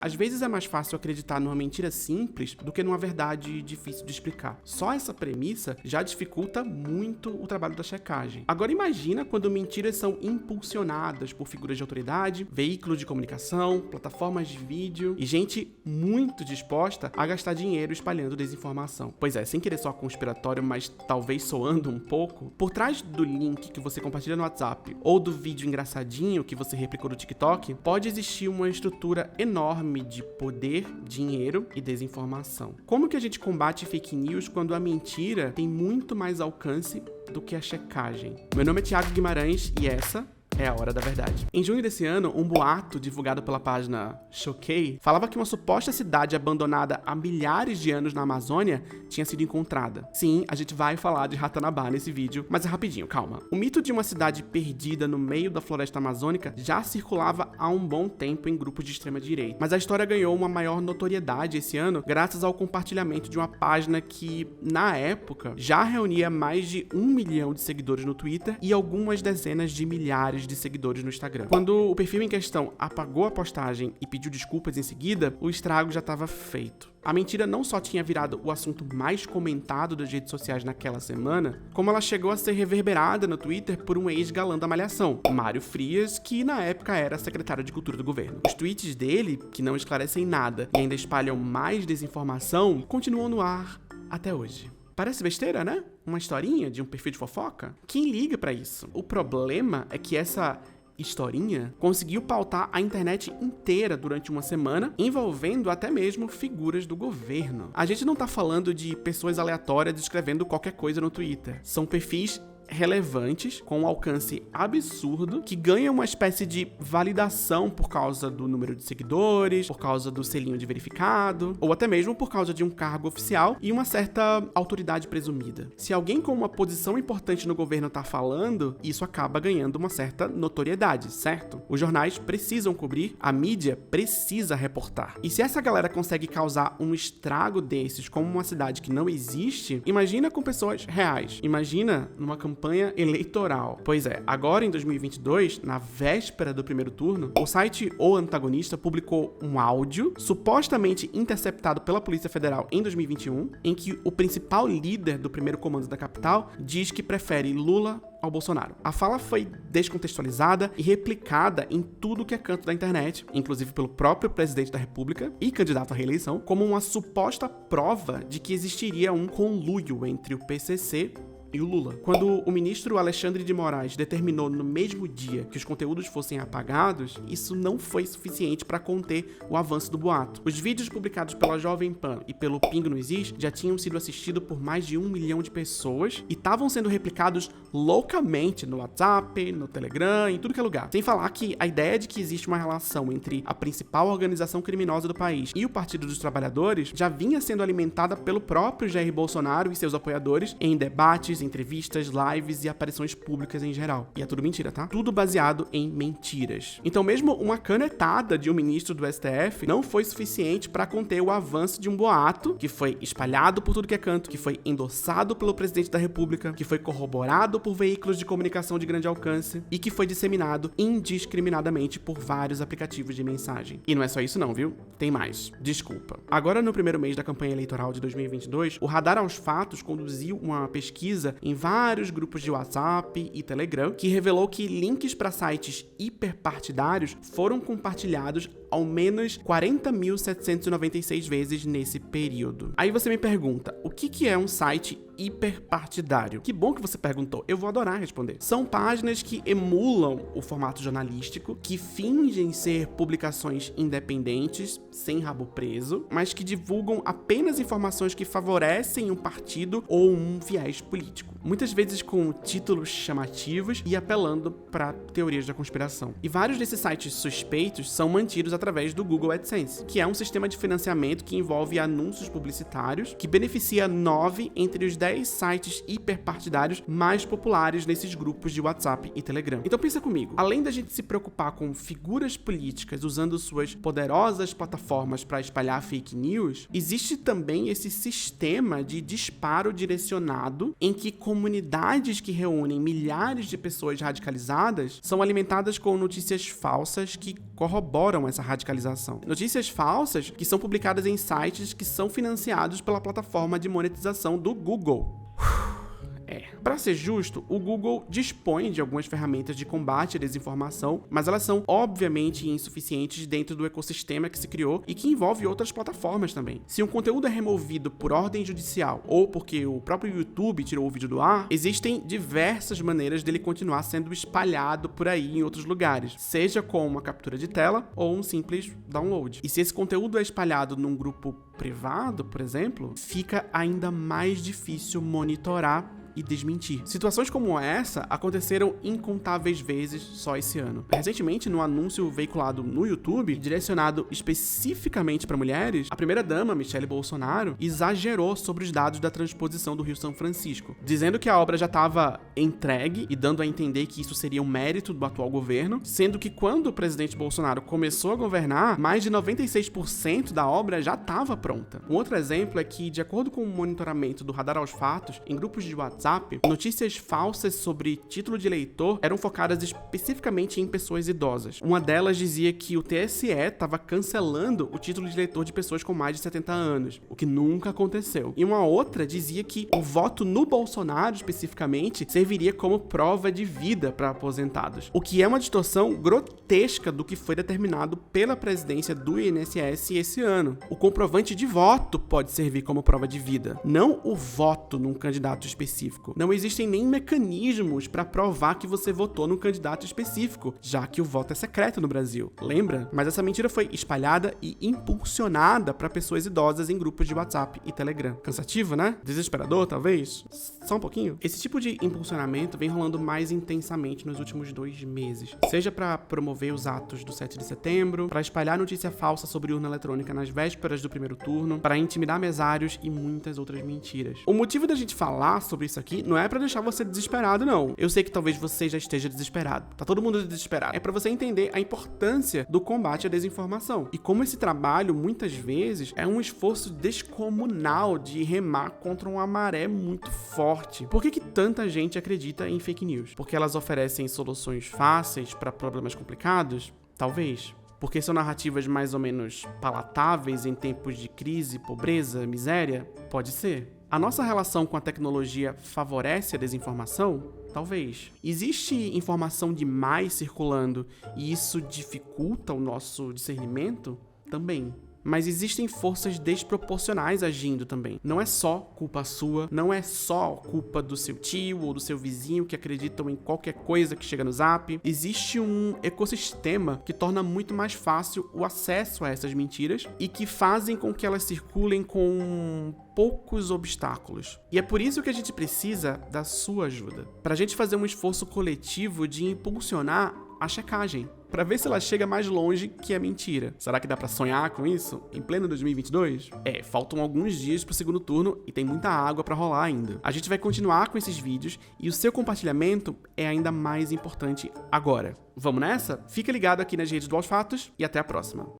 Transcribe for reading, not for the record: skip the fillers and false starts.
Às vezes é mais fácil acreditar numa mentira simples do que numa verdade difícil de explicar. Só essa premissa já dificulta muito o trabalho da checagem. Agora imagina quando mentiras são impulsionadas por figuras de autoridade, veículos de comunicação, plataformas de vídeo e gente muito disposta a gastar dinheiro espalhando desinformação. Pois é, sem querer soar conspiratório, mas talvez soando um pouco, por trás do link que você compartilha no WhatsApp ou do vídeo engraçadinho que você replicou no TikTok, pode existir uma estrutura enorme de poder, dinheiro e desinformação. Como que a gente combate fake news quando a mentira tem muito mais alcance do que a checagem? Meu nome é Thiago Guimarães e essa é a Hora da Verdade. Em junho desse ano, um boato divulgado pela página Choquei falava que uma suposta cidade abandonada há milhares de anos na Amazônia tinha sido encontrada. Sim, a gente vai falar de Ratanabá nesse vídeo, mas é rapidinho, calma. O mito de uma cidade perdida no meio da floresta amazônica já circulava há um bom tempo em grupos de extrema direita, mas a história ganhou uma maior notoriedade esse ano graças ao compartilhamento de uma página que, na época, já reunia mais de 1 milhão de seguidores no Twitter e algumas dezenas de milhares de seguidores no Instagram. Quando o perfil em questão apagou a postagem e pediu desculpas em seguida, o estrago já estava feito. A mentira não só tinha virado o assunto mais comentado das redes sociais naquela semana, como ela chegou a ser reverberada no Twitter por um ex-galã da Malhação, Mário Frias, que na época era secretário de Cultura do governo. Os tweets dele, que não esclarecem nada e ainda espalham mais desinformação, continuam no ar até hoje. Parece besteira, né? Uma historinha de um perfil de fofoca? Quem liga pra isso? O problema é que essa historinha conseguiu pautar a internet inteira durante uma semana, envolvendo até mesmo figuras do governo. A gente não tá falando de pessoas aleatórias escrevendo qualquer coisa no Twitter. São perfis relevantes, com um alcance absurdo, que ganham uma espécie de validação por causa do número de seguidores, por causa do selinho de verificado, ou até mesmo por causa de um cargo oficial e uma certa autoridade presumida. Se alguém com uma posição importante no governo tá falando, isso acaba ganhando uma certa notoriedade, certo? Os jornais precisam cobrir, a mídia precisa reportar. E se essa galera consegue causar um estrago desses como uma cidade que não existe, imagina com pessoas reais. Imagina numa campanha eleitoral. Pois é, agora em 2022, na véspera do primeiro turno, o site O Antagonista publicou um áudio supostamente interceptado pela Polícia Federal em 2021, em que o principal líder do primeiro comando da capital diz que prefere Lula ao Bolsonaro. A fala foi descontextualizada e replicada em tudo que é canto da internet, inclusive pelo próprio presidente da República e candidato à reeleição, como uma suposta prova de que existiria um conluio entre o PCC e o Lula. Quando o ministro Alexandre de Moraes determinou no mesmo dia que os conteúdos fossem apagados, isso não foi suficiente para conter o avanço do boato. Os vídeos publicados pela Jovem Pan e pelo Pingo no Existe já tinham sido assistidos por mais de 1 milhão de pessoas e estavam sendo replicados loucamente no WhatsApp, no Telegram, em tudo que é lugar. Sem falar que a ideia de que existe uma relação entre a principal organização criminosa do país e o Partido dos Trabalhadores já vinha sendo alimentada pelo próprio Jair Bolsonaro e seus apoiadores em debates, entrevistas, lives e aparições públicas em geral. E é tudo mentira, tá? Tudo baseado em mentiras. Então mesmo uma canetada de um ministro do STF não foi suficiente para conter o avanço de um boato que foi espalhado por tudo que é canto, que foi endossado pelo presidente da República, que foi corroborado por veículos de comunicação de grande alcance e que foi disseminado indiscriminadamente por vários aplicativos de mensagem. E não é só isso não, viu? Tem mais. Desculpa. Agora, no primeiro mês da campanha eleitoral de 2022, o Radar aos Fatos conduziu uma pesquisa em vários grupos de WhatsApp e Telegram que revelou que links para sites hiperpartidários foram compartilhados ao menos 40.796 vezes nesse período. Aí você me pergunta, o que é um site hiperpartidário? Que bom que você perguntou, eu vou adorar responder. São páginas que emulam o formato jornalístico, que fingem ser publicações independentes, sem rabo preso, mas que divulgam apenas informações que favorecem um partido ou um viés político. Muitas vezes com títulos chamativos e apelando para teorias da conspiração. E vários desses sites suspeitos são mantidos através do Google AdSense, que é um sistema de financiamento que envolve anúncios publicitários que beneficia 9 entre os 10 sites hiperpartidários mais populares nesses grupos de WhatsApp e Telegram. Então pensa comigo, além da gente se preocupar com figuras políticas usando suas poderosas plataformas para espalhar fake news, existe também esse sistema de disparo direcionado em que que comunidades que reúnem milhares de pessoas radicalizadas são alimentadas com notícias falsas que corroboram essa radicalização. Notícias falsas que são publicadas em sites que são financiados pela plataforma de monetização do Google. Para ser justo, o Google dispõe de algumas ferramentas de combate à desinformação, mas elas são obviamente insuficientes dentro do ecossistema que se criou e que envolve outras plataformas também. Se um conteúdo é removido por ordem judicial ou porque o próprio YouTube tirou o vídeo do ar, existem diversas maneiras dele continuar sendo espalhado por aí em outros lugares, seja com uma captura de tela ou um simples download. E se esse conteúdo é espalhado num grupo privado, por exemplo, fica ainda mais difícil monitorar e desmentir. Situações como essa aconteceram incontáveis vezes só esse ano. Recentemente, num anúncio veiculado no YouTube, direcionado especificamente para mulheres, a primeira-dama, Michelle Bolsonaro, exagerou sobre os dados da transposição do Rio-São Francisco, dizendo que a obra já estava entregue e dando a entender que isso seria um mérito do atual governo, sendo que quando o presidente Bolsonaro começou a governar, mais de 96% da obra já estava pronta. Um outro exemplo é que, de acordo com o monitoramento do Radar aos Fatos, em grupos de WhatsApp, notícias falsas sobre título de eleitor eram focadas especificamente em pessoas idosas. Uma delas dizia que o TSE estava cancelando o título de eleitor de pessoas com mais de 70 anos, o que nunca aconteceu. E uma outra dizia que o voto no Bolsonaro, especificamente, serviria como prova de vida para aposentados, o que é uma distorção grotesca do que foi determinado pela presidência do INSS esse ano. O comprovante de voto pode servir como prova de vida, não o voto num candidato específico. Não existem nem mecanismos para provar que você votou num candidato específico, já que o voto é secreto no Brasil. Lembra? Mas essa mentira foi espalhada e impulsionada para pessoas idosas em grupos de WhatsApp e Telegram. Cansativo, né? Desesperador, talvez? Só um pouquinho? Esse tipo de impulsionamento vem rolando mais intensamente nos últimos 2 meses. Seja para promover os atos do 7 de setembro, para espalhar notícia falsa sobre urna eletrônica nas vésperas do primeiro turno, para intimidar mesários e muitas outras mentiras. O motivo da gente falar sobre isso aqui não é pra deixar você desesperado, não. Eu sei que talvez você já esteja desesperado. Tá todo mundo desesperado. É pra você entender a importância do combate à desinformação. E como esse trabalho, muitas vezes, é um esforço descomunal de remar contra uma maré muito forte. Por que tanta gente acredita em fake news? Porque elas oferecem soluções fáceis pra problemas complicados? Talvez. Porque são narrativas mais ou menos palatáveis em tempos de crise, pobreza, miséria? Pode ser. A nossa relação com a tecnologia favorece a desinformação? Talvez. Existe informação demais circulando e isso dificulta o nosso discernimento? Também. Mas existem forças desproporcionais agindo também. Não é só culpa sua, não é só culpa do seu tio ou do seu vizinho que acreditam em qualquer coisa que chega no Zap. Existe um ecossistema que torna muito mais fácil o acesso a essas mentiras e que fazem com que elas circulem com poucos obstáculos. E é por isso que a gente precisa da sua ajuda. Pra gente fazer um esforço coletivo de impulsionar a checagem, pra ver se ela chega mais longe que a mentira. Será que dá pra sonhar com isso em pleno 2022? Faltam alguns dias pro segundo turno e tem muita água pra rolar ainda. A gente vai continuar com esses vídeos e o seu compartilhamento é ainda mais importante agora. Vamos nessa? Fica ligado aqui nas redes do Aos Fatos e até a próxima.